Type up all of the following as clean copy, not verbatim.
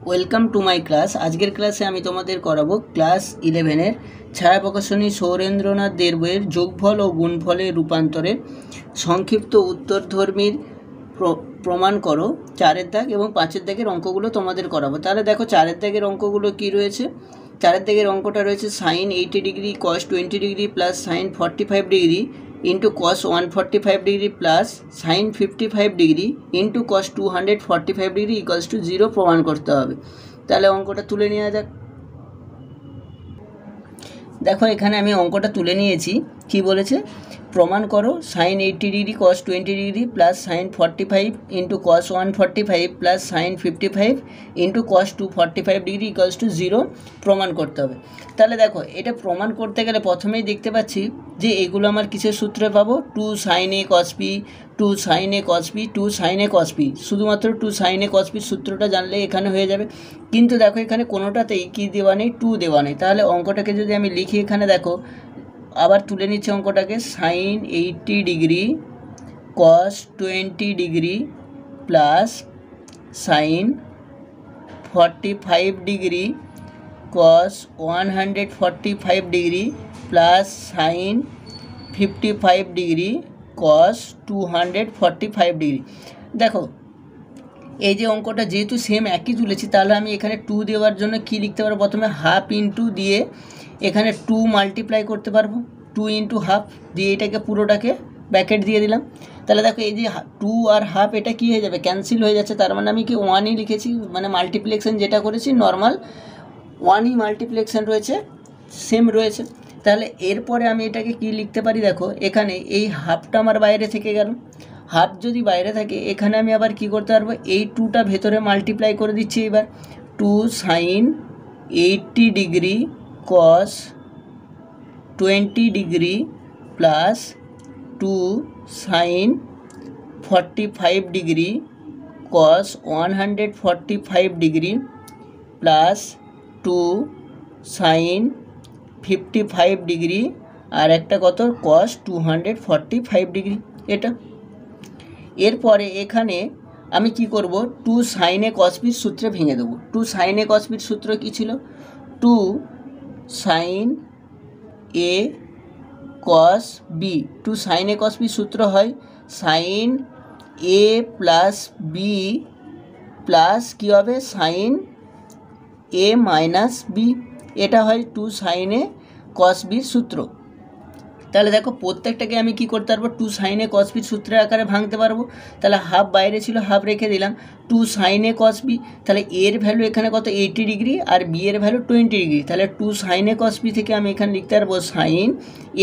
Welcome to my class. আজকের ক্লাসে আমি তোমাদের করাবো ক্লাস 11-এর ছায়া প্রকাশনী সৌরেন্দ্রনাথ দের বইয়ের যোগফল ও গুণফলের রূপান্তরের সংক্ষিপ্ত উত্তরধর্মীর প্রমাণ করো 4-এর দাগ এবং 5-এর দাগের অঙ্কগুলো তোমাদের করাবো। তাহলে দেখো 4-এর দাগের অঙ্কগুলো কি রয়েছে। 4-এর দাগের অঙ্কটা রয়েছে sine 80 degree cos 20 degree plus sine 45 degree into cos 145 degree plus sine 55 degree into cos 245 degree equals to 0 प्रमाण करते हैं। ताहले अंकटा तुले नेওয়া যাক। देखो एखाने आमी अंकटा तुले निয়েছি कि बोलेছে प्रमाण करो sine 80 degree cos 20 degree plus sine 45 into cos 145 plus sine 55 into cos 245 degree equals to 0 प्रमाण करते हैं। ताहले देखो এটা প্রমাণ করতে গেলে প্রথমেই দেখতে পাচ্ছি যে এগুলো আমার কিসের সূত্রে পাবো 2 sin a cos b 2 sin a cos b 2 sin a cos b শুধুমাত্র 2 sin a cos b সূত্রটা জানলে এখানে হয়ে যাবে। কিন্তু দেখো এখানে কোনোটাতেই কি দেওয়া নেই 2 দেওয়া নেই। তাহলে অঙ্কটাকে যদি আমি লিখি এখানে দেখো আবার তুলে নিচ্ছে অঙ্কটাকে sine 80 degree cos 20 degree plus sine 45 degree cos 145 degree plus sine 55 degree cos 245 degree. देखो এই যে অঙ্কটা যেহেতু সেম একই তুলেছি তাহলে আমি এখানে 2 দেওয়ার জন্য কি লিখতে পারবো প্রথমে হাফ ইনটু দিয়ে এখানে 2 মাল্টিপ্লাই করতে পারবো 2 ইনটু হাফ দিয়ে এটাকে পুরোটাকে ব্র্যাকেট দিয়ে দিলাম। তাহলে দেখো এই যে 2 আর হাফ এটা কি হয়ে যাবে ক্যান্সেল হয়ে যাচ্ছে তার মানে আমি কি 1ই লিখেছি মানে মাল্টিপ্লিকেশন যেটা করেছি নরমাল 1ই মাল্টিপ্লিকেশন রয়েছে সেম রয়েছে। তাহলে এরপরে আমি এটাকে কি লিখতে পারি দেখো এখানে এই হাফটা আমার বাইরে থেকে গেল হাফ যদি বাইরে থাকে এখানে আমি আবার কি করতে পারবো এই 2টা ভেতরে মাল্টিপ্লাই করে দিচ্ছি এবার 2 sine 80 degree cos 20 degree plus 2 sine 45 degree cos 145 degree plus 2 sine 55 degree আর একটা কত কস 245 ডিগ্রি এটা। এরপরে এখানে আমি কি করব 2 সাইন এ কস বির সূত্রে ভেঙে দেব। 2 সাইন এ কস বির সূত্র কি ছিল 2 সাইন এ কস বি 2 সাইন এ কস বি সূত্র হয় সাইন এ প্লাস বি প্লাস কী হবে সাইন এ মাইনাস বি এটা হয় 2 সাইন এ কস বির সূত্র। তাহলে দেখো প্রত্যেকটাকে আমি কি করতে পারবো 2 সাইন এ কস বির সূত্রের আকারে ভাঙতে পারবো। তাহলে হাফ বাইরে ছিল হাফ রেখে দিলাম 2 সাইন এ কস বি তাহলে এর ভ্যালু এখানে কত 80 ডিগ্রি আর বি এর ভ্যালু 20 ডিগ্রি তাহলে 2 সাইন এ কস বি থেকে আমি এখানে লিখতে পারবো সাইন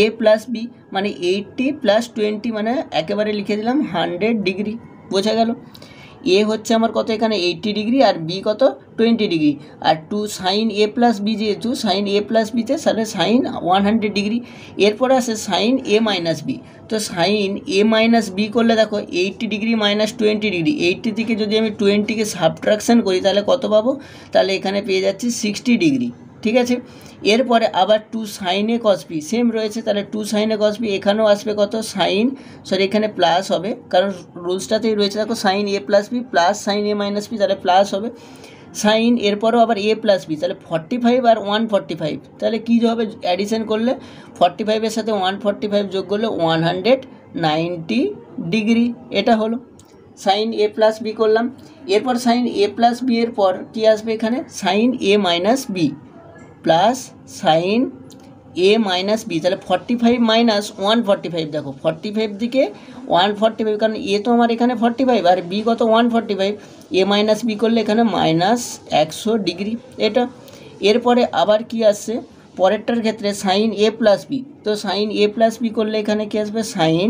এ প্লাস বি মানে 80 প্লাস 20 মানে একেবারে লিখে দিলাম 100 ডিগ্রি। বোঝা গেল এ হচ্ছে আমার কত এখানে 80 ডিগ্রি আর বি কত 20 ডিগ্রি আর 2 সাইন এ প্লাস বি যেহেতু সাইন এ প্লাস বিতে তাহলে সাইন 100 ডিগ্রি। এরপরে আসে সাইন এ মাইনাস বি তো সাইন এ মাইনাস বি করলে দেখো 80 ডিগ্রি মাইনাস 20 ডিগ্রি 80 থেকে যদি আমি 20কে সাবট্রাকশন করি তাহলে কত পাবো তাহলে এখানে পেয়ে যাচ্ছি 60 ডিগ্রি। ঠিক আছে এরপরে আবার 2 সাইন এ কস বি সেম রয়েছে তাহলে 2 সাইন এ কস বি এখানেও আসবে কত সাইন সরি এখানে প্লাস হবে কারণ রুলসটাতেই রয়েছে দেখো সাইন এ প্লাস বি প্লাস সাইন এ মাইনাস বি তাহলে প্লাস হবে সাইন এরপরেও আবার এ প্লাস বি তাহলে 45 আর 145 তাহলে কী হবে অ্যাডিশন করলে 45 এর সাথে 145 যোগ করলে 190 ডিগ্রি এটা হলো সাইন এ প্লাস বি করলাম। এরপর সাইন এ প্লাস বি এর পর কী আসবে এখানে সাইন এ মাইনাস বি প্লাস সাইন এ মাইনাস বি তাহলে 45 মাইনাস 145 দেখো 45 দিকে 145 কারণ এ তো আমার এখানে 45 আর বি কত 145 এ মাইনাস বি করলে এখানে মাইনাস 100 ডিগ্রি এটা। এরপরে আবার কি আসছে পরেরটার ক্ষেত্রে সাইন এ প্লাস বি তো সাইন এ প্লাস বি করলে এখানে কি আসবে সাইন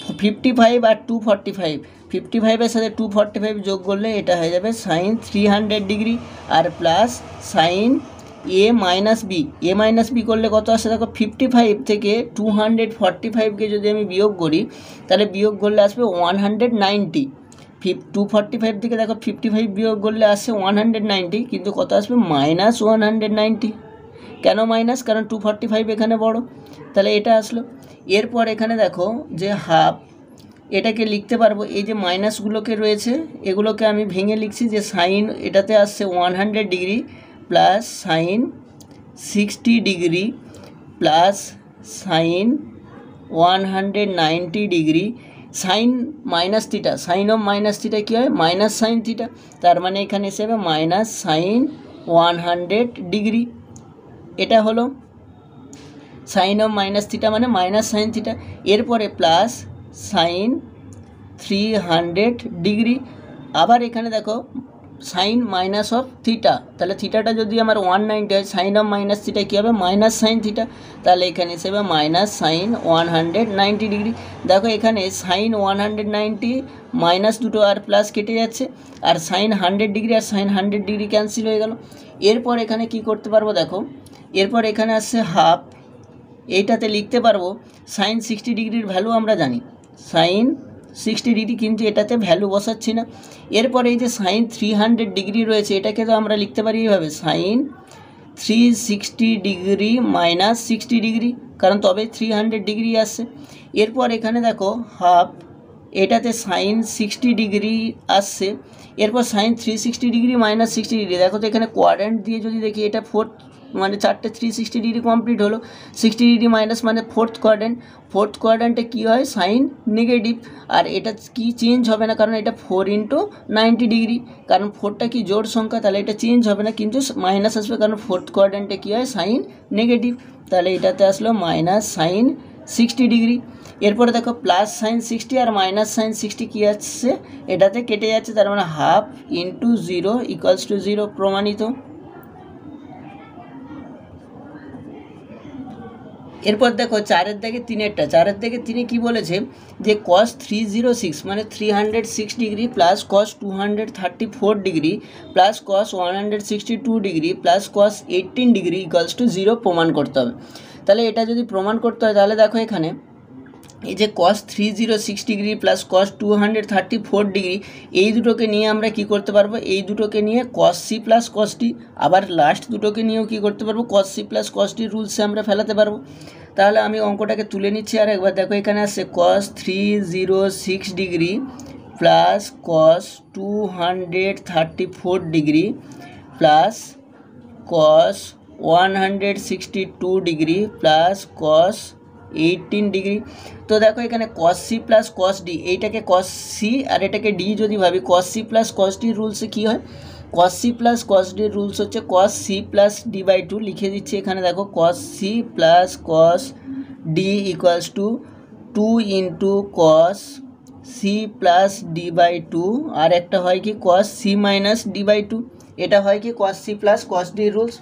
55 আর 245 55 এর সাথে 245 যোগ করলে এটা হয়ে যাবে সাইন 300 ডিগ্রি আর প্লাস সাইন এ মাইনাস বি করলে কত আসে দেখো 55 থেকে 245কে যদি আমি বিয়োগ করি তাহলে বিয়োগ করলে আসবে 190 245 থেকে দেখো 55 বিয়োগ করলে আসছে 190 কিন্তু কত আসবে মাইনাস 190 কেন মাইনাস কারণ 245 এখানে বড় তাহলে এটা আসলো। এরপর এখানে দেখো যে হাফ এটাকে লিখতে পারবো এই যে মাইনাসগুলোকে রয়েছে এগুলোকে আমি ভেঙে লিখছি যে সাইন এটাতে আসছে 100 degree plus sine 60 degree plus sine 190 degree sine minus theta, sine of minus theta কী হয় মাইনাস সাইন থিটা, তার মানে এখানে হিসেবে মাইনাস সাইন 100 ডিগ্রি। এটা হলো সাইন অফ মাইনাস থিটা মানে মাইনাস সাইন থিটা। এরপরে প্লাস সাইন 300 ডিগ্রি। আবার এখানে দেখো সাইন মাইনাস অফ থিটা, তাহলে থিটাটা যদি আমার 190 হয় সাইন অফ মাইনাস থিটা কী হবে মাইনাস সাইন থিটা, তাহলে এখানে হিসেবে মাইনাস সাইন 190 ডিগ্রি। দেখো এখানে সাইন 190 মাইনাস দুটো আর প্লাস কেটে যাচ্ছে, আর সাইন 100 ডিগ্রি আর সাইন 100 ডিগ্রি ক্যান্সেল হয়ে গেল। এরপর এখানে কি করতে পারবো দেখো, এরপর এখানে আসছে হাফ, এইটাতে লিখতে পারবো সাইন 60 ডিগ্রির ভ্যালু আমরা জানি সাইন 60 ডিগ্রি, কিন্তু এটাতে ভ্যালু বসাচ্ছি না। এরপরে এই যে সাইন 300 ডিগ্রি রয়েছে এটাকে তো আমরা লিখতে পারি এইভাবে সাইন 360 ডিগ্রি মাইনাস 60 ডিগ্রি, কারণ তবে 300 ডিগ্রি আসছে। এরপর এখানে দেখো হাফ, এটাতে সাইন 60 ডিগ্রি আসছে, এরপর সাইন 360 ডিগ্রি মাইনাস 60 ডিগ্রি। দেখো তো এখানে কোয়াড্রেন্ট দিয়ে যদি দেখি এটা ফোর্থ মানে চারটে 360 ডিগ্রি কমপ্লিট হলো, 60 ডিগ্রি মাইনাস মানে ফোর্থ কোয়াড্রেন্ট, ফোর্থ কোয়াড্রেন্টে কী হয় সাইন নেগেটিভ, আর এটা কি চেঞ্জ হবে না কারণ এটা 4 × 90 ডিগ্রি, কারণ 4টা কি জোড় সংখ্যা, তাহলে এটা চেঞ্জ হবে না, কিন্তু মাইনাস আসবে কারণ ফোর্থ কোয়াড্রেন্টে কী হয় সাইন নেগেটিভ, তাহলে এটাতে আসলো মাইনাস সাইন 60 ডিগ্রি। এরপরে দেখো প্লাস সাইন 60 আর মাইনাস সাইন 60 কী আসছে এটাতে কেটে যাচ্ছে, তার মানে হাফ ইন্টু 0 = 0 প্রমাণিত। এরপর দেখো 4-এর দাগে 3-এরটা, 4-এর দাগে 3-এ কী বলেছে যে cos 306 মানে 306 degree plus cos 234 degree plus cos 162 degree plus cos 18 degree = 0 প্রমাণ করতে হবে। তাহলে এটা যদি প্রমাণ করতে হয় তাহলে দেখো এখানে এই যে cos 306 degree plus cos 234 degree এই দুটোকে নিয়ে আমরা কি করতে পারবো, এই দুটোকে নিয়ে cos c plus cos t, আবার লাস্ট দুটোকে নিয়েও কি করতে পারবো cos c plus cos t রুলসে আমরা ফেলাতে পারবো। তাহলে আমি অঙ্কটাকে তুলে নিচ্ছি আর একবার দেখো এখানে আসছে cos 306 degree plus cos 234 degree plus cos 162 degree plus cos 18 degree. তো দেখো এখানে cos c plus cos d, এইটাকে cos c আর এটাকে d যদি ভাবি cos c plus cos d রুলসে কী হয়, cos c plus cos d rules হচ্ছে cos c প্লাস d/2, লিখে দিচ্ছি এখানে দেখো cos c plus cos d = 2 × cos c plus d/2, আর একটা হয় কি cos c মাইনাস d/2, এটা হয় কি cos c plus cos d rules.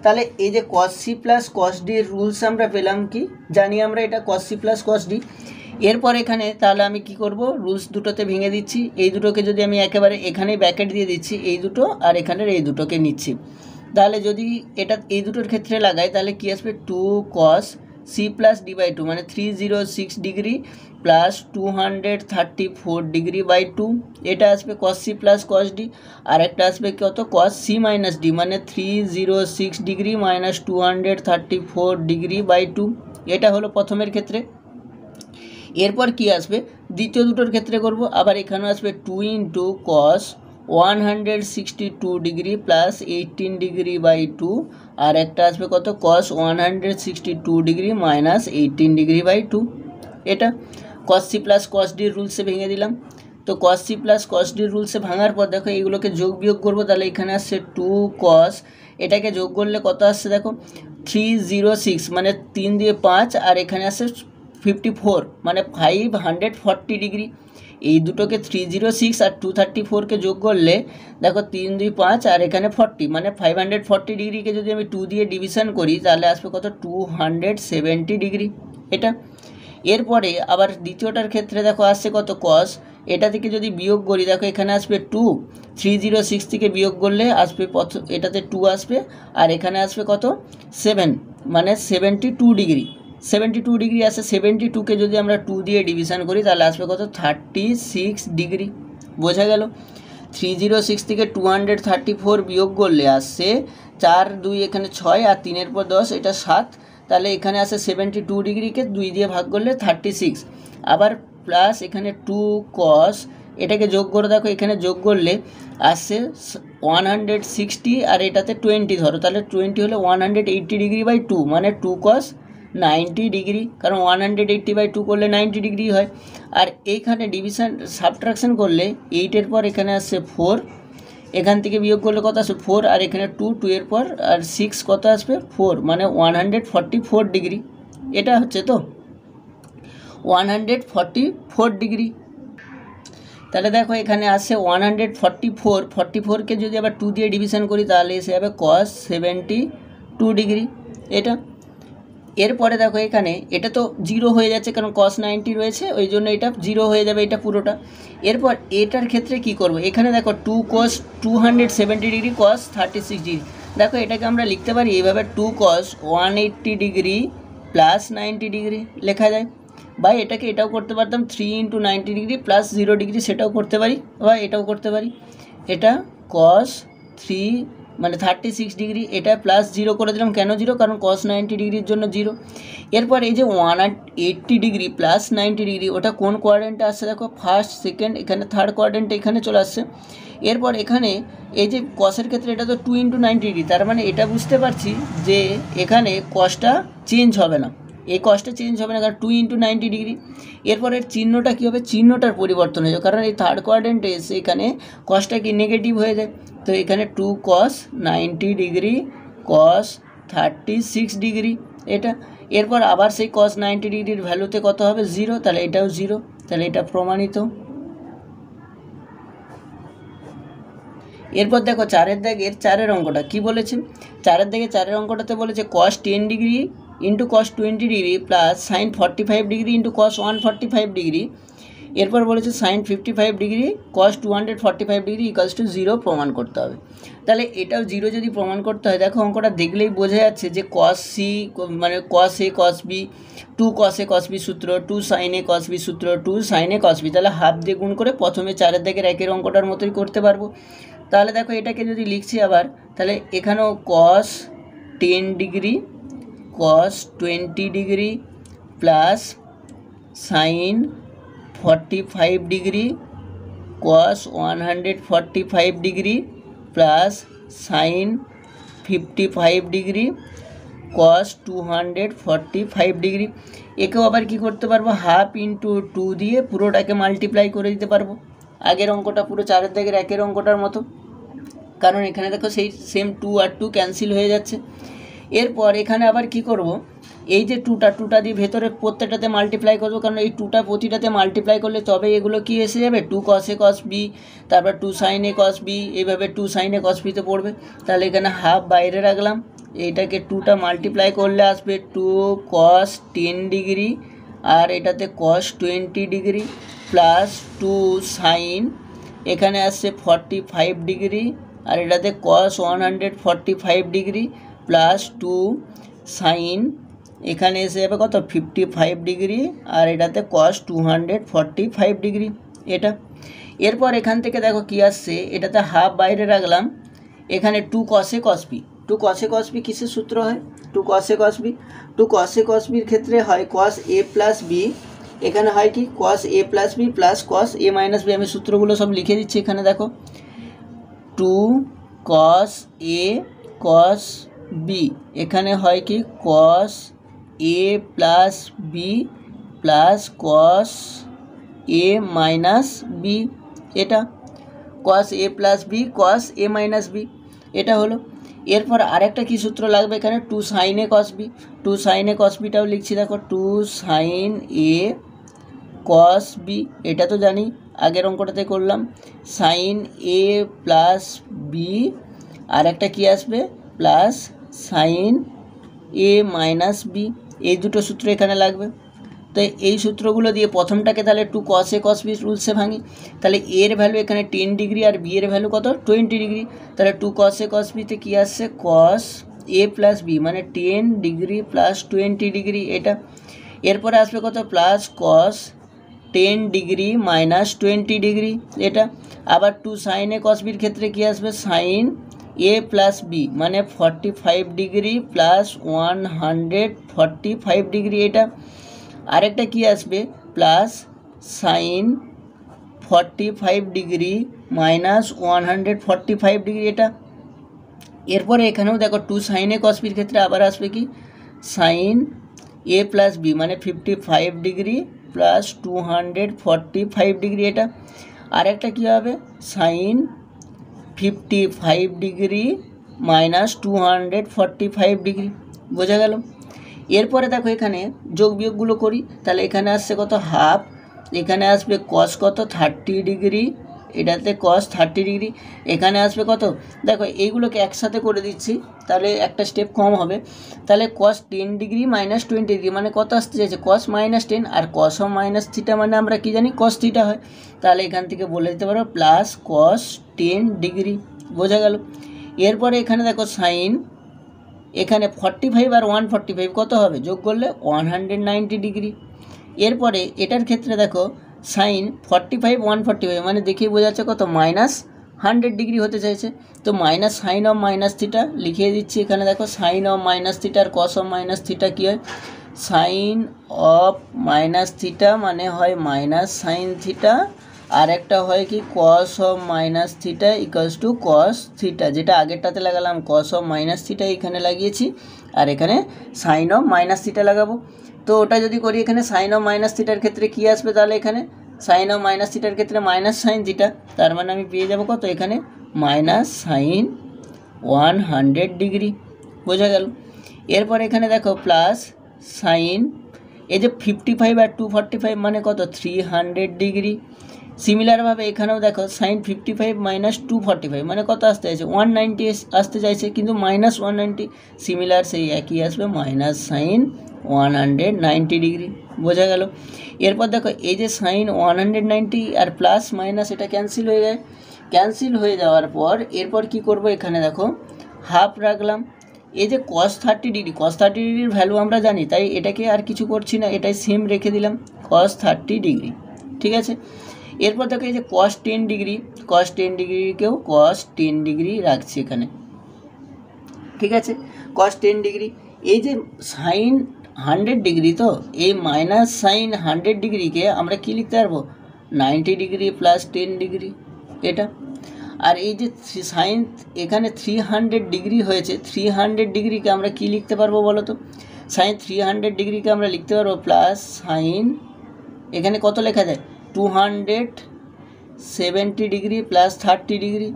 তাহলে এই যে cos c plus cos d rules আমরা পেলাম, কি জানি আমরা এটা cos c plus cos d। এরপর এখানে তাহলে আমি কি করব, রুলস দুটোতে ভেঙে দিচ্ছি, এই দুটোকে যদি আমি একেবারে এখানে ব্র্যাকেট দিয়ে দিচ্ছি এই দুটো আর এখানের এই দুটোকে নিচ্ছি, তাহলে যদি এটা এই দুটোর ক্ষেত্রে লাগাই তাহলে কি আসবে 2 cos c প্লাস d/2 মানে 306 ডিগ্রি প্লাস 234 ডিগ্রি বাই 2, এটা আসবে cos c plus cos d, আর একটা আসবে কত cos c মাইনাস d মানে 306 ডিগ্রি মাইনাস 234 ডিগ্রি বাই 2, এটা হলো প্রথমের ক্ষেত্রে। এরপর কি আসবে দ্বিতীয় দুটোর ক্ষেত্রে করব, আবার এখানে আসবে 2 × cos 162 degree plus 18 degree by 2, আর একটা আসবে কত cos 162 degree minus 18 degree by 2, এটা cos c plus cos d রুলসে ভেঙে দিলাম। তো cos c plus cos d রুলসে ভাঙার পর দেখো এইগুলোকে যোগ বিয়োগ করবো, তাহলে এখানে আসছে 2 cos, এটাকে যোগ করলে কত আসছে দেখো 306 মানে 3 দিয়ে 5, আর এখানে আসছে 54 মানে 540 ডিগ্রি, এই দুটোকে 306 আর 234কে যোগ করলে দেখো 3 2 5 আর এখানে 40 মানে 540 ডিগ্রিকে যদি আমি 2 দিয়ে ডিভিশন করি তাহলে আসবে কত 270 ডিগ্রি, এটা। এরপরে আবার দ্বিতীয়টার ক্ষেত্রে দেখো আসছে কত cos, এটা থেকে যদি বিয়োগ করি দেখো এখানে আসবে 2, 306 থেকে বিয়োগ করলে আসবে এটাতে 2 আসবে, আর এখানে আসবে কত 7 মানে 72 ডিগ্রি, 72 ডিগ্রি আসে, 72কে যদি আমরা 2 দিয়ে ডিভিশন করি তাহলে আসবে কত 36 ডিগ্রি, বোঝা গেল। 306 থেকে 234 বিয়োগ করলে আসছে 4 2 এখানে 6 আর 3-এর পর 10 এটা 7, তাহলে এখানে আসে 72 ডিগ্রিকে 2 দিয়ে ভাগ করলে 36, আবার প্লাস এখানে 2 কস, এটাকে যোগ করে দেখো, এখানে যোগ করলে আসছে 160 আর এটাতে 20 ধরো, তাহলে 20 হলে 180 ডিগ্রি বাই 2 মানে 2 কস 90 ডিগ্রি, কারণ 180 বাই 2 করলে 90 ডিগ্রি হয়। আর এইখানে ডিভিশন সাবট্রাকশন করলে 8-এর পর এখানে আসছে 4, এখান থেকে বিয়োগ করলে কত আসবে 4, আর এখানে 2, 2 এর পর আর 6 কত আসবে 4, মানে 144 ডিগ্রি। এটা হচ্ছে তো 144 ডিগ্রি। তাহলে দেখো এখানে আসছে 144, 44কে যদি আবার 2 দিয়ে ডিভিশন করি তাহলে এসে যাবে cos 72 ডিগ্রি। এটা এরপরে দেখো এখানে এটা তো 0 হয়ে যাচ্ছে, কারণ cos 90 রয়েছে, ওই জন্য এটা 0 হয়ে যাবে এটা পুরোটা। এরপর এটার ক্ষেত্রে কি করব, এখানে দেখো 2 cos 270 ডিগ্রি cos 36 ডিগ্রি। দেখো এটাকে আমরা লিখতে পারি এইভাবে, 2 cos 180 ডিগ্রি প্লাস 90 ডিগ্রি লেখা যায়, বা এটাকে এটাও করতে পারতাম 3 × 90 ডিগ্রি প্লাস 0 ডিগ্রি, সেটাও করতে পারি, বা এটাও করতে পারি। এটা cos 3 মানে 36 ডিগ্রি, এটা প্লাস 0 করে দিলাম, কেন 0, কারণ cos 90 ডিগ্রির জন্য 0। এরপর এই যে 180 ডিগ্রি প্লাস 90 ডিগ্রি, ওটা কোন কোয়াড্রেন্টে আসছে দেখো, ফার্স্ট, সেকেন্ড, এখানে থার্ড কোয়াড্রেন্টে এখানে চলে আসছে। এরপর এখানে এই যে কসের ক্ষেত্রে এটা তো 2 × 90 ডিগ্রি, তার মানে এটা বুঝতে পারছি যে এখানে কসটা চেঞ্জ হবে না, এই কসটা চেঞ্জ হবে না, কারণ 2 × 90 ডিগ্রি। এরপরের চিহ্নটা কী হবে, চিহ্নটার পরিবর্তন হয়ে যাবে, কারণ এই থার্ড কোয়াড্রেন্টে এসে এখানে কসটা কি নেগেটিভ হয়ে যায়। তো এখানে 2 cos 90 ডিগ্রি cos 36 ডিগ্রি এটা। এরপর আবার সেই cos 90 ডিগ্রির ভ্যালুতে কত হবে 0, তাহলে এটাও 0, তাহলে এটা প্রমাণিত। এরপর দেখো 4-এর দাগের 4-এর অঙ্কটা কী বলেছে, 4-এর দাগের 4-এর অঙ্কটাতে বলেছে cos 10 degree into cos 20 degree plus sin 45 degree into cos 145 degree. এরপর বলেছে sin 55 degree cos 245 degree equals to 0 প্রমাণ করতে হবে। তাহলে এটাও 0 যদি প্রমাণ করতে হয়, দেখো অঙ্কটা দেখলেই বোঝা যাচ্ছে যে cos c মানে cos a cos b, 2 cos a cos b সূত্র, 2 sin a cos b সূত্র, 2 sin a cos b, তাহলে হাফ দিয়ে গুণ করে প্রথমে 4-এর দাগের 1-এর অঙ্কটার মতোই করতে পারবো। তাহলে দেখো এটাকে যদি লিখছি আবার, তাহলে এখানেও cos 10 degree cos 20 degree plus sin 45 degree cos 145 degree plus sin 55 degree cos 245 degree. একেও আবার কি করতে পারবো, হাফ ইন্টু 2 দিয়ে পুরোটাকে মাল্টিপ্লাই করে দিতে পারবো, আগের অঙ্কটা পুরো 4-এর দাগের 1-এর অঙ্কটার মতো, কারণ এখানে দেখো সেই সেম 2 আর 2 ক্যান্সেল হয়ে যাচ্ছে। এরপর এখানে আবার কি করব, এই যে 2টা দিয়ে ভেতরে প্রত্যেকটাতে মাল্টিপ্লাই করবো, কারণ এই 2টা প্রতিটাতে মাল্টিপ্লাই করলে তবে এগুলো কি এসে যাবে 2 cos a cos b, তারপর 2 sin a cos b, এইভাবে 2 sin a cos b তে পড়বে। তাহলে এখানে হাফ বাইরে রাখলাম, এইটাকে 2টা মাল্টিপ্লাই করলে আসবে 2 cos 10 ডিগ্রি আর এটাতে cos 20 ডিগ্রি প্লাস 2 sin, এখানে আসছে 45 ডিগ্রি আর এটাতে cos 145 ডিগ্রি প্লাস 2 sin, এখানে এসে যাবে কত 55 ডিগ্রি আর এটাতে cos 245 ডিগ্রি এটা। এরপর এখান থেকে দেখো কি আসছে, এটাতে হাফ বাইরে রাখলাম, এখানে 2 cos a cos b, 2 cos a cos b কিসের সূত্র হয়, 2 cos a cos b, 2 cos a cos b এর ক্ষেত্রে হয় cos a প্লাস b, এখানে হয় কি cos a plus b plus cos a minus b। আমি সূত্রগুলো সব লিখে দিচ্ছি এখানে দেখো, 2 cos a cos b, এখানে হয় কি cos a plus b plus cos a minus b, এটা cos a plus b cos a minus b এটা হলো। এরপর আরেকটা কি সূত্র লাগবে এখানে, 2 sin a cos b, 2 sin a cos bটাও লিখছি দেখো, 2 sin a cos b, এটা তো জানি আগের অঙ্কটাতে করলাম, sin a প্লাস b আর একটা কী আসবে plus sin a minus b, এই দুটো সূত্র এখানে লাগবে। তো এই সূত্রগুলো দিয়ে প্রথমটাকে তাহলে 2 cos a cos b রুলসে ভাঙি, তাহলে এর ভ্যালু এখানে 10 ডিগ্রি আর বি এর ভ্যালু কত 20 ডিগ্রি, তাহলে 2 cos a cos b তে কী আসছে cos a প্লাস b মানে 10 ডিগ্রি প্লাস 20 ডিগ্রি এটা। এরপরে আসবে কত plus cos 10 degree minus 20 degree এটা। আবার 2 sin a cos b এর ক্ষেত্রে কী আসবে sin a প্লাস b মানে 45 ডিগ্রি প্লাস 145 ডিগ্রি এটা। আরেকটা কি আসবে plus sine 45 degree minus 145 degree এটা। এরপরে এখানেও দেখো 2 সাইন এ কস বির ক্ষেত্রে আবার আসবে কি সাইন এ প্লাস বি মানে 55 ডিগ্রি প্লাস 245 ডিগ্রি এটা। আর একটা কী হবে সাইন 55 ডিগ্রি মাইনাস 245 ডিগ্রি। বোঝা গেল? এরপরে দেখো এখানে যোগ বিয়োগগুলো করি, তাহলে এখানে আসছে কত হাফ, এখানে আসবে কস কত 30 ডিগ্রি, এটাতে কস 30 ডিগ্রি, এখানে আসবে কত দেখো এইগুলোকে একসাথে করে দিচ্ছি তাহলে একটা স্টেপ কম হবে। তাহলে কস 10 ডিগ্রি মাইনাস 20 ডিগ্রি মানে কত আসতে চাইছে কস মাইনাস 10, আর কস অফ মাইনাস থিটা মানে আমরা কি জানি কস থিটা হয়। তাহলে এখান থেকে বলে দিতে পারো প্লাস কস 10 ডিগ্রি। বোঝা গেল? এরপরে এখানে দেখো সাইন এখানে 45 আর 145 কত হবে যোগ করলে 190 ডিগ্রি। এরপরে এটার ক্ষেত্রে দেখো সাইন 45 145 মানে দেখেই বোঝা যাচ্ছে কত মাইনাস 100 ডিগ্রি হতে চাইছে। তো minus sine of minus theta লিখিয়ে দিচ্ছি এখানে দেখো সাইন অফ মাইনাস থিটা আর কস অফ মাইনাস থিটা কী হয় সাইন অফ মাইনাস থিটা মানে হয় মাইনাস সাইন থিটা, আর একটা হয় কি cos of minus theta equals to cos theta, যেটা আগেরটাতে লাগালাম কস অফ মাইনাস থিটা এখানে লাগিয়েছি আর এখানে সাইন অফ মাইনাস থিটা লাগাবো। তো ওটা যদি করি এখানে সাইন অফ মাইনাস থিটার ক্ষেত্রে কী আসবে তাহলে এখানে সাইন অফ মাইনাস থিটার ক্ষেত্রে মাইনাস সাইন থিটা, তার মানে আমি পেয়ে যাবো কত এখানে মাইনাস সাইন 100 ডিগ্রি। বোঝা গেল? এরপর এখানে দেখো প্লাস সাইন এই যে 55 আর 245 মানে কত 300 ডিগ্রি। সিমিলারভাবে এখানেও দেখো সাইন 55 মাইনাস 245 মানে কত আসতে চাইছে 190 আসতে চাইছে কিন্তু মাইনাস 190, সিমিলার সেই একই আসবে মাইনাস সাইন 190 ডিগ্রি। বোঝা গেল? এরপর দেখো এই যে সাইন 190 আর প্লাস মাইনাস এটা ক্যান্সেল হয়ে যায়, ক্যান্সেল হয়ে যাওয়ার পর এরপর কি করব এখানে দেখো হাফ রাখলাম। এই যে কস 30 ডিগ্রি কস 30 ডিগ্রির ভ্যালু আমরা জানি তাই এটাকে আর কিছু করছি না, এটাই সেম রেখে দিলাম কস 30 ডিগ্রি। ঠিক আছে? এরপর দেখো এই যে কস 10 ডিগ্রি কস 10 ডিগ্রিকেও কস 10 ডিগ্রি রাখছি এখানে। ঠিক আছে? কস 10 ডিগ্রি এই যে সাইন 100 ডিগ্রি তো এই মাইনাস সাইন 100 ডিগ্রিকে আমরা কি লিখতে পারবো 90 ডিগ্রি প্লাস 10 ডিগ্রি এটা। আর এই যে সাইন এখানে 300 ডিগ্রি হয়েছে 300 ডিগ্রিকে আমরা কি লিখতে পারবো বলো তো সাইন 300 ডিগ্রিকে আমরা লিখতে পারবো প্লাস সাইন এখানে কত লেখা যায় 270 ডিগ্রি প্লাস 30 ডিগ্রি।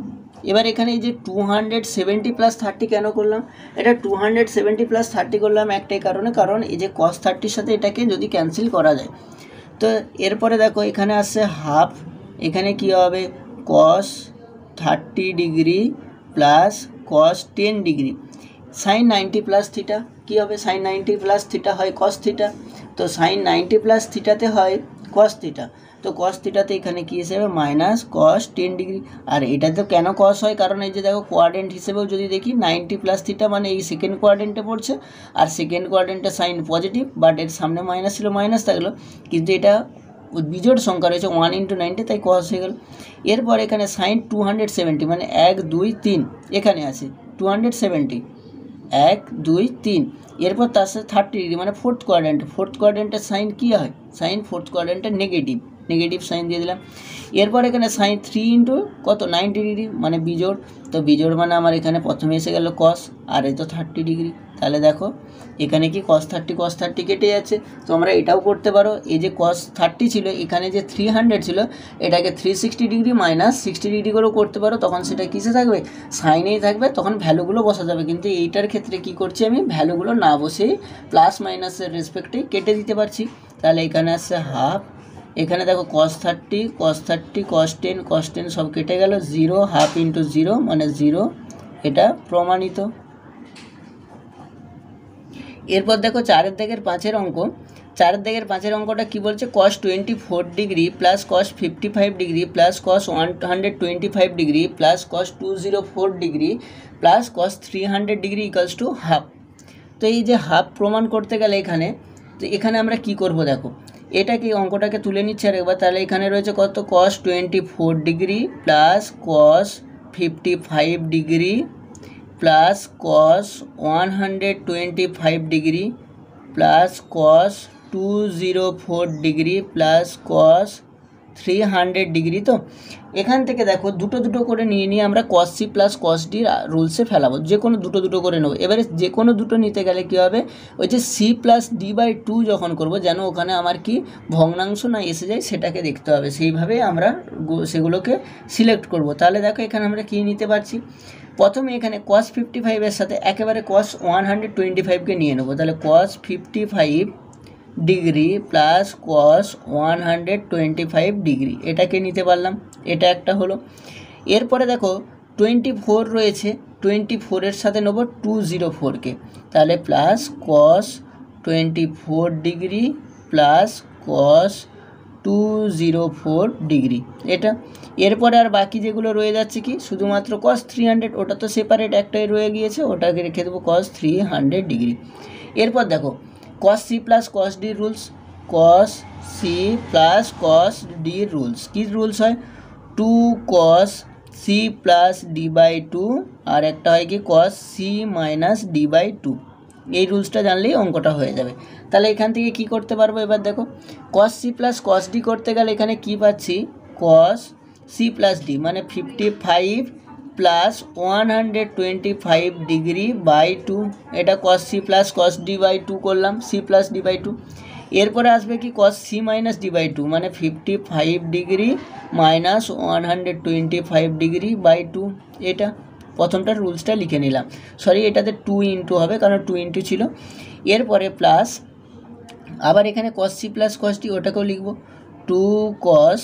এবার এখানে এই যে 270 প্লাস 30 কেন করলাম এটা 270 প্লাস 30 করলাম একটাই কারণে, কারণ এই যে কস 30 সাথে এটাকে যদি ক্যান্সেল করা যায়। তো এরপরে দেখো এখানে আসছে হাফ, এখানে কি হবে cos 30 degree plus cos 10 degree sine 90 plus theta কী হবে সাইন 90 প্লাস থিটা হয় কস থিটা, তো সাইন 90 প্লাস থিটাতে হয় কস থিটা, তো কস থিটাতে এখানে কী হিসেবে মাইনাস কস 10 ডিগ্রি। আর এটা তো কেন কস হয় কারণ এই যে দেখো কোয়াড্রেন্ট হিসেবেও যদি দেখি 90 প্লাস থিটা মানে এই সেকেন্ড কোয়াড্রেন্টে পড়ছে, আর সেকেন্ড কোয়াড্রেন্টে সাইন পজিটিভ বাট এর সামনে মাইনাস ছিল মাইনাস থাকলো, কিন্তু এটা বিজোড় সংখ্যা রয়েছে 1 × 90 তাই কস হয়ে গেল। এরপর এখানে সাইন 270 মানে 1 2 3 এখানে আছে 270 1 2 3, এরপর তার সাথে 30 ডিগ্রি মানে ফোর্থ কোয়াড্রেন্টের সাইন কী হয় সাইন ফোর্থ কোয়াড্রেন্টের নেগেটিভ সাইন দিয়ে দিলাম। এরপর এখানে সাইন 3 × কত 90 ডিগ্রি মানে বিজোড়, তো বিজোড় মানে আমার এখানে প্রথমে এসে গেল কস আর এই তো 30 ডিগ্রি, তাহলে দেখো এখানে কি কস 30 কেটে যাচ্ছে। তো আমরা এটাও করতে পারো এই যে কস 30 ছিল এখানে যে 300 ছিল এটাকে 360 ডিগ্রি মাইনাস 60 ডিগ্রি করেও করতে পারো, তখন সেটা কিসে থাকবে সাইনেই থাকবে, তখন ভ্যালুগুলো বসা যাবে। কিন্তু এইটার ক্ষেত্রে কি করছি আমি ভ্যালুগুলো না বসেই প্লাস মাইনাসের রেসপেক্টেই কেটে দিতে পারছি। তাহলে এখানে আসছে হাফ, এখানে দেখো cos 30 cos 10 সব কেটে গেল 0 হাফ ইন্টু 0 মানে 0, এটা প্রমাণিত। এরপর দেখো 4 দাগের 5 অঙ্ক, 4 দাগের 5 অঙ্কটা কি বলছে cos 24 degree plus cos 55 degree plus cos 125 degree plus cos 204 degree plus cos 300 degree equals to half. তো এই যে হাফ প্রমাণ করতে গেলে এখানে তো এখানে আমরা কি করব দেখো এটাকে অঙ্কটাকে তুলে নিচ্ছে আর একবার, তাহলে এখানে রয়েছে কত cos 24 degree plus cos 55 degree plus cos 125 degree plus cos 204 degree plus কস 300 ডিগ্রি। তো এখান থেকে দেখো দুটো দুটো করে নিয়ে নিয়ে আমরা কস সি প্লাস কস ডির রুলসে ফেলাবো, যে কোনো দুটো দুটো করে নেবো। এবারে যে কোনো দুটো নিতে গেলে কী হবে, ওই যে সি প্লাস ডি বাই 2 যখন করবো, যেন ওখানে আমার কি ভগ্নাংশ না এসে যায় সেটাকে দেখতে হবে, সেইভাবে আমরা সেগুলোকে সিলেক্ট করব। তাহলে দেখো এখানে আমরা কী নিতে পারছি, প্রথমে এখানে কস 55-এর সাথে একেবারে কস 125কে নিয়ে নেবো। তাহলে কস 55 ডিগ্রি প্লাস কস 125 ডিগ্রি এটাকে নিতে পারলাম, এটা একটা হলো। এরপরে দেখো 24 রয়েছে, 24-এর সাথে নেবো 204কে, তাহলে প্লাস কস 24 ডিগ্রি প্লাস কস 204 ডিগ্রি এটা। এরপরে আর বাকি যেগুলো রয়ে যাচ্ছে কি, শুধুমাত্র কস 300, ওটা তো সেপারেট একটাই রয়ে গিয়েছে, ওটাকে রেখে দেবো কস 300 ডিগ্রি। এরপর দেখো cos C plus cos D rules, cos C plus cos D rules কী রুলস হয়, 2 cos C plus D by 2, আর একটা হয় কি cos C minus D by 2। এই রুলসটা জানলেই অঙ্কটা হয়ে যাবে। তাহলে এখান থেকে কি করতে পারবো, এবার দেখো cos C plus cos D করতে গেলে এখানে কি পাচ্ছি, কস সি প্লাস ডি মানে 55 প্লাস 125 ডিগ্রি বাই 2, এটা cos C plus cos D by 2 করলাম, সি প্লাস ডি বাই 2। এরপরে আসবে কি cos C minus D by 2 মানে 55 ডিগ্রি মাইনাস 125 ডিগ্রি বাই 2, এটা প্রথমটার রুলসটা লিখে নিলাম। সরি, এটাতে 2 ইন্টু হবে কারণ 2 ইন্টু ছিল। এরপরে প্লাস আবার এখানে cos C plus cos D ওটাকেও লিখব, 2 cos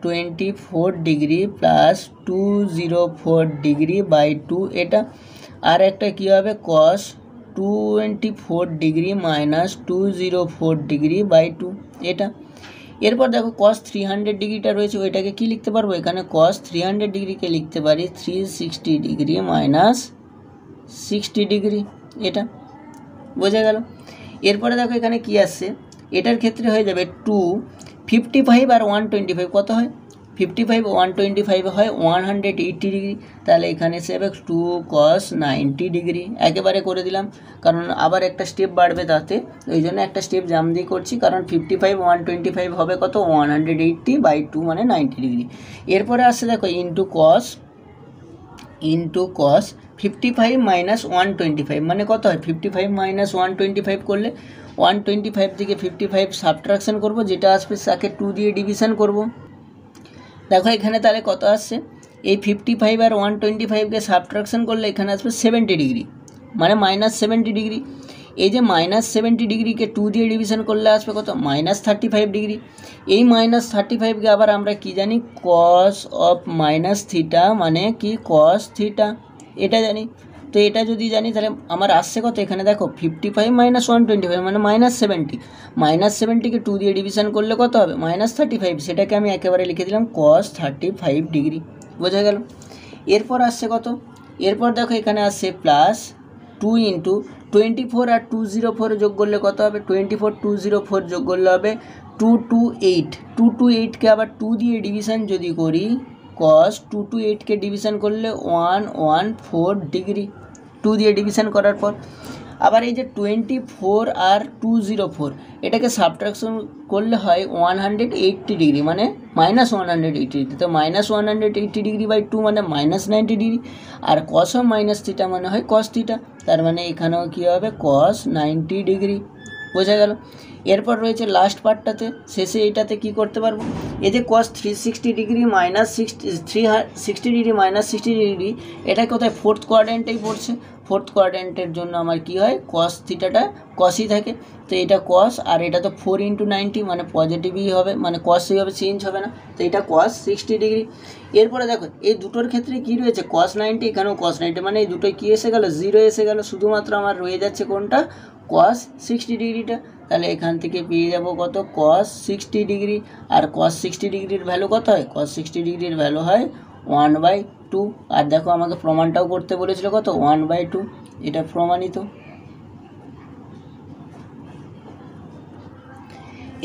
24 degree plus 204 degree by 2 এটা। আর একটা কী হবে, cos 24 degree minus 204 degree by 2 এটা। এরপর দেখো কস 300 ডিগ্রিটা রয়েছে, ওইটাকে কি লিখতে পারবো, এখানে কস 300 ডিগ্রিকে লিখতে পারি 360 ডিগ্রি মাইনাস 60 ডিগ্রি, এটা বোঝা গেল। এরপরে দেখো এখানে কি আসছে, এটার ক্ষেত্রে হয়ে যাবে 255 আর 125 কত হয়, 55 125 হয় 180 ডিগ্রি, তাহলে এখানে এসে যাবে 2 cos 90 ডিগ্রি। একেবারে করে দিলাম কারণ আবার একটা স্টেপ বাড়বে তাতে, ওই জন্য একটা স্টেপ জাম দিয়ে করছি, কারণ 55 125 হবে কত 180 বাই 2 মানে 90 ডিগ্রি। এরপরে আসছে দেখো ইন্টু কস 55 মাইনাস 125 মানে কত হয়, 55 মাইনাস 125 করলে 125 থেকে 55 সাবট্রাকশন করব, যেটা আসবে তাকে 2 দিয়ে ডিভিশন করব। দেখো এখানে তাহলে কত আসছে, এই 55 আর 125কে সাবট্রাকশন করলে এখানে আসবে 70 ডিগ্রি মানে মাইনাস 70 ডিগ্রি। এই যে মাইনাস 70 ডিগ্রিকে 2 দিয়ে ডিভিশন করলে আসবে কত, মাইনাস 35 ডিগ্রি। এই মাইনাস 35কে আবার আমরা কি জানি, কস অফ মাইনাস থিটা মানে কি কস থিটা, এটা জানি। তো এটা যদি জানি তাহলে আমার আসছে কত, এখানে দেখো 55 মাইনাস 125 মানে মাইনাস 70, মাইনাস 70কে 2 দিয়ে ডিভিশন করলে কত হবে, মাইনাস 35, সেটাকে আমি একেবারে লিখে দিলাম কস 35 ডিগ্রি, বোঝা গেল। এরপর আসছে কত, এরপর দেখো এখানে আসছে প্লাস 2 ইন্টু 24 আর 204 যোগ করলে কত হবে, 24 204 যোগ করলে হবে 228, 228কে আবার 2 দিয়ে ডিভিশন যদি করি, কস 228কে ডিভিশন করলে 114 ডিগ্রি, 2 দিয়ে ডিভিশন করার পর। আবার এই যে 24 আর 204 এটাকে সাবট্রাকশন করলে হয় 180 ডিগ্রি মানে মাইনাস 180 ডিগ্রি, তো মাইনাস 180 ডিগ্রি বাই 2 মানে মাইনাস 90 ডিগ্রি, আর কস অফ মাইনাস থিটা মানে হয় কস থিটা, তার মানে এখানেও কী হবে কস 90 ডিগ্রি, বোঝা গেল। এরপর রয়েছে লাস্ট পার্টটাতে, শেষে এইটাতে কি করতে পারবো, এই যে কস 360 degree minus 60 degree minus 60 degree, এটা কোথায় ফোর্থ কোয়াড্রেন্টেই পড়ছে, ফোর্থ কোয়াড্রেন্টের জন্য আমার কি হয়, কস থিটাটা কসই থাকে, তো এটা কস আর এটা তো 4 ইন্টু 90 মানে পজিটিভই হবে, মানে কসই হবে, চেঞ্জ হবে না, তো এটা কস 60 ডিগ্রি। এরপরে দেখো এই দুটোর ক্ষেত্রে কি রয়েছে, কস 90, এখানেও কস 90, মানে এই দুটোই কী এসে গেল, 0 এসে গেল, শুধুমাত্র আমার রয়ে যাচ্ছে কোনটা, কস 60 ডিগ্রিটা। তাহলে এখান থেকে পেয়ে যাব কত, কস 60 ডিগ্রি, আর কস 60 ডিগ্রির ভ্যালু কত হয়, কস 60 ডিগ্রির ভ্যালু হয় 1/2, আর দেখো আমাকে প্রমাণটাও করতে বলেছিল কত, 1/2, এটা প্রমাণিত।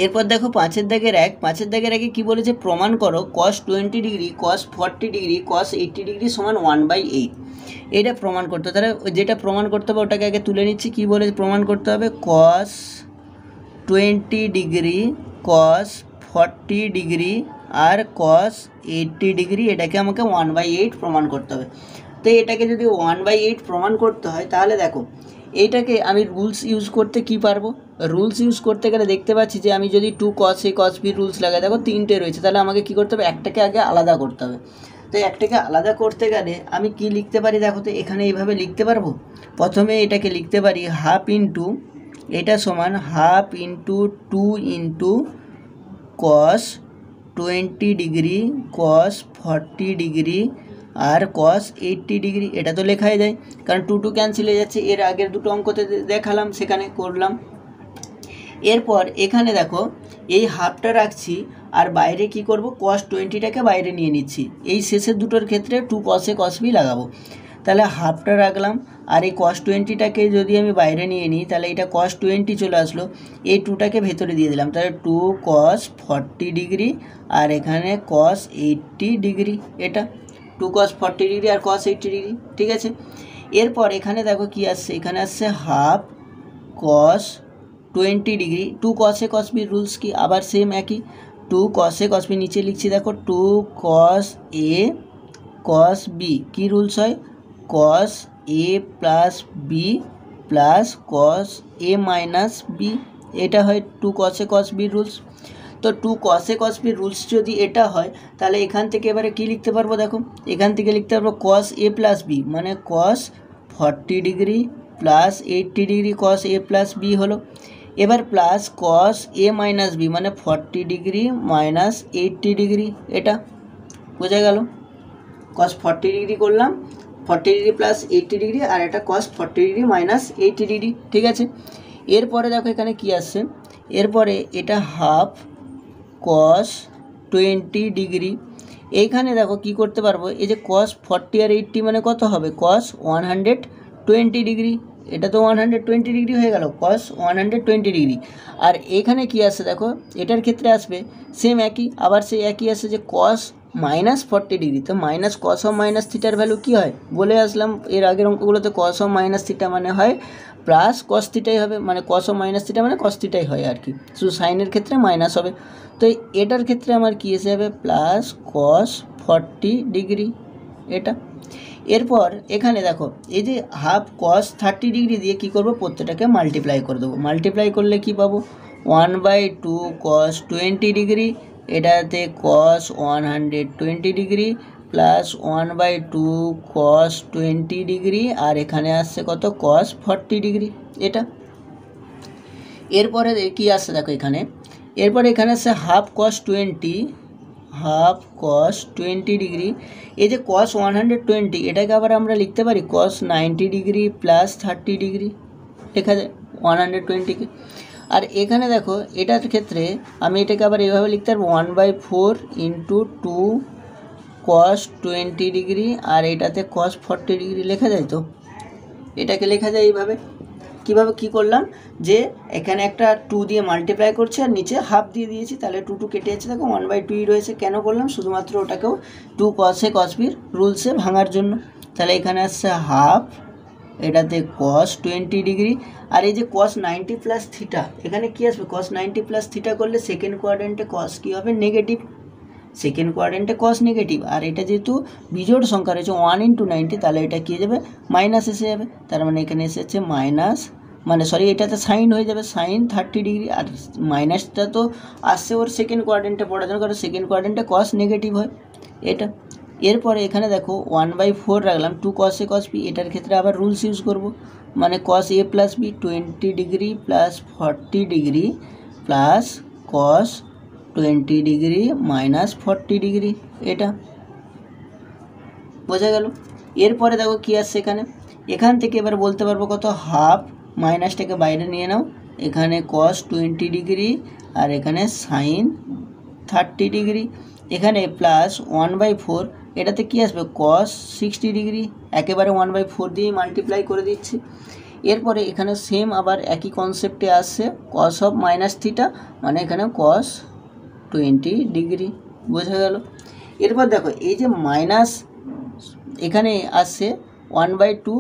এরপর দেখো 5-এর দাগের 1 কী বলেছে, প্রমাণ করো কস 20 ডিগ্রি কস 40 ডিগ্রি কস 80 ডিগ্রি সমান 1/8, এটা প্রমাণ করতে হবে। তাহলে যেটা প্রমাণ করতে হবে ওটাকে আগে তুলে নিচ্ছি, কী বলে প্রমাণ করতে হবে, কস 20 ডিগ্রি কস 40 ডিগ্রি আর কস 80 ডিগ্রি, এটাকে আমাকে 1/8 প্রমাণ করতে হবে। তো এটাকে যদি 1/8 প্রমাণ করতে হয় তাহলে দেখো এইটাকে আমি রুলস ইউজ করতে কি পারবো, রুলস ইউজ করতে গেলে দেখতে পাচ্ছি যে আমি যদি 2 cos A cos B rules লাগাই, দেখো 3টে রয়েছে, তাহলে আমাকে কি করতে হবে, একটাকে আগে আলাদা করতে হবে। তো একটাকে আলাদা করতে গেলে আমি কি লিখতে পারি, দেখো তো এখানে এইভাবে লিখতে পারবো। প্রথমে এটাকে লিখতে পারি হাফ ইন্টু, এটা সমান half into 2 into cos 20 degree cos 40 degree আর কস 80 ডিগ্রি। এটা তো লেখাই যায়, কারণ 2 ক্যান্সেল হয়ে যাচ্ছে, এর আগের দুটো অঙ্কতে দেখালাম সেখানে করলাম। এরপর এখানে দেখো এই হাফটা রাখছি আর বাইরে কি করব, কস 20টাকে বাইরে নিয়ে নিচ্ছি। এই শেষের দুটোর ক্ষেত্রে 2 cos A cos B লাগাবো, তাহলে হাফটা রাখলাম। আর এই cos 20টাকে যদি আমি বাইরে নিয়ে নিই তাহলে এটা cos 20 চলে আসলো, এই 2টাকে ভেতরে দিয়ে দিলাম, তাহলে 2 cos 40 ডিগ্রি আর এখানে cos 80 ডিগ্রি। এটা 2 cos 40 ডিগ্রি আর cos 80 ডিগ্রি, ঠিক আছে। এরপর এখানে দেখো কি আসছে, এখানে আসছে half cos 20 degree. 2 cos A cos B rules কি আবার সেম একই, 2 cos A cos B নিচে লিখছি, দেখো 2 cos A cos B কি রুলস হয়, cos A plus B plus cos A minus B, এটা হয় 2 cos A cos B rules. তো 2 cos A cos B rules যদি এটা হয় তাহলে এখান থেকে এবারে কি লিখতে পারবো, দেখো এখান থেকে লিখতে পারবো cos A প্লাস B মানে cos 40 degree plus 80 degree cos A plus B হলো। এবার plus cos A minus B মানে 40 ডিগ্রি মাইনাস 80 ডিগ্রি, এটা বোঝা গেল। cos 40 ডিগ্রি করলাম, 40 ডিগ্রি প্লাস 80 ডিগ্রি আর এটা cos 40 ডিগ্রি মাইনাস 80 ডিগ্রি, ঠিক আছে। এরপরে দেখো এখানে কি আসছে, এরপরে এটা হাফ cos 20 ডিগ্রি। এইখানে দেখো কি করতে পারবো, এই যে cos 40 আর 80 মানে কত হবে, cos 120 ডিগ্রি, এটা তো 120 ডিগ্রি হয়ে গেল, cos 120 ডিগ্রি। আর এখানে কি আসছে দেখো, এটার ক্ষেত্রে আসবে সেম একই, আবার সেই একই আসছে যে cos মাইনাস 40 ডিগ্রি। তো মাইনাস cos অফ মাইনাস থিটার ভ্যালু কী হয় বলে আসলাম এর আগের অঙ্কগুলোতে, cos অফ মাইনাস থিটা মানে হয় প্লাস cos থিটাই হবে, মানে cos অফ মাইনাস থিটা মানে cos থিটাই হয় আর কি, শুধু সাইনের ক্ষেত্রে মাইনাস হবে। তো এটার ক্ষেত্রে আমার কী এসে যাবে, প্লাস cos 40 ডিগ্রি এটা। এরপর এখানে দেখো এই যে হাফ cos 30 ডিগ্রি দিয়ে কী করবো, প্রত্যেকটাকে মাল্টিপ্লাই করে দেবো। মাল্টিপ্লাই করলে কি পাবো, 1/2 cos 20 ডিগ্রি, এটাতে cos 120 degree plus 1/2 cos 20 degree আর এখানে আসছে কত, cos 40 ডিগ্রি এটা। এরপরে কি আসছে দেখো এখানে, এরপরে এখানে আসছে হাফ cos 20 ডিগ্রি। এই যে cos 120 এটাকে আবার আমরা লিখতে পারি cos 90 ডিগ্রি প্লাস 30 ডিগ্রি, লেখা যায় 120কে। আর এখানে দেখো এটার ক্ষেত্রে আমি এটাকে আবার এইভাবে লিখতে পারবো 1/4 ইন্টু 2 cos 20 ডিগ্রি আর এটাতে cos 40 ডিগ্রি লেখা যায়। তো এটাকে লেখা যায় এইভাবে। কীভাবে কী করলাম, যে এখানে একটা 2 দিয়ে মাল্টিপ্লাই করছে আর নিচে হাফ দিয়ে দিয়েছি, তাহলে 2 কেটে যাচ্ছে, দেখো 1/2 রয়েছে। কেন করলাম, শুধুমাত্র ওটাকেও 2 cos A cos B রুলসে ভাঙার জন্য। তাহলে এখানে আসছে হাফ, এটাতে cos 20 ডিগ্রি আর এই যে cos 90 প্লাস থিটা, এখানে কি আসবে, cos 90 প্লাস থিটা করলে সেকেন্ড কোয়াড্রেন্টে cos কী হবে, নেগেটিভ, সেকেন্ড কোয়াড্রেন্টে cos নেগেটিভ। আর এটা যেহেতু বিজোড় সংখ্যা রয়েছে 1 × 90, তাহলে এটা কী যাবে, মাইনাস এসে যাবে। তার মানে এখানে এসেছে মাইনাস, মানে সরি এটাতে সাইন হয়ে যাবে, সাইন 30 ডিগ্রি। আর মাইনাসটা তো আসছে ওর সেকেন্ড কোয়াড্রেন্টে পড়ার জন্য, কারণ সেকেন্ড কোয়াড্রেন্টে cos নেগেটিভ হয় এটা। এরপরে এখানে দেখো 1/4 রাখলাম 2 cos A cos B, এটার ক্ষেত্রে আবার রুলস ইউজ করব, মানে cos A plus B 20 degree plus 40 degree plus cos 20 degree minus 40 degree, এটা বোঝা গেল। এরপরে দেখো কী আসছে এখানে, এখান থেকে এবার বলতে পারবো কত, হাফ, মাইনাসটাকে বাইরে নিয়ে নাও, এখানে cos 20 ডিগ্রি আর এখানে সাইন 30 ডিগ্রি, এখানে প্লাস 1/4, এটাতে কি আসবে, cos 60 ডিগ্রি, একেবারে 1/4 দিয়েই মাল্টিপ্লাই করে দিচ্ছি। এরপরে এখানে সেম আবার একই কনসেপ্টে আসছে cos অফ মাইনাস থিটা, মানে এখানে cos 20 ডিগ্রি, বোঝা গেল। এরপর দেখো এই যে মাইনাস এখানে আসছে 1/2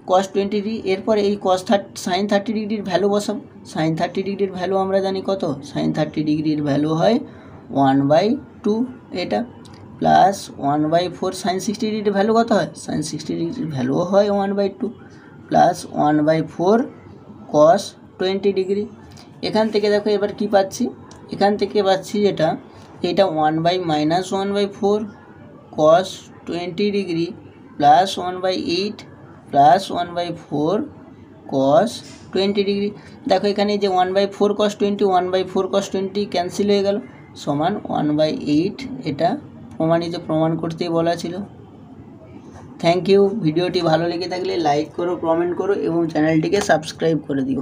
কস 20 ডিগ্রি। এরপর এই সাইন 30 ডিগ্রির ভ্যালু বসাবো। সাইন 30 ডিগ্রির ভ্যালু আমরা জানি কত, সাইন 30 ডিগ্রির ভ্যালু হয় 1/2 এটা, প্লাস 1/4 সাইন 60 ডিগ্রির ভ্যালু কত হয়, সাইন 60 ডিগ্রির ভ্যালুও হয় 1/2 প্লাস 1/4 কস 20 ডিগ্রি। এখান থেকে দেখো এবার কি পাচ্ছি, এখান থেকে পাচ্ছি যেটা এটা 1/-1/4 কস 20 ডিগ্রি প্লাস 1/8 প্লাস 1/4 কস 20 ডিগ্রি। দেখো এখানে যে 1/4 কস 20 1/4 কস 20 ক্যান্সেল হয়ে গেল, সমান 1/8। এটা প্রমাণ করতেই বলা ছিল। Thank you. ভিডিওটি ভালো লেগে থাকলে লাইক করো, কমেন্ট করো এবং চ্যানেলটিকে সাবস্ক্রাইব করে দিও।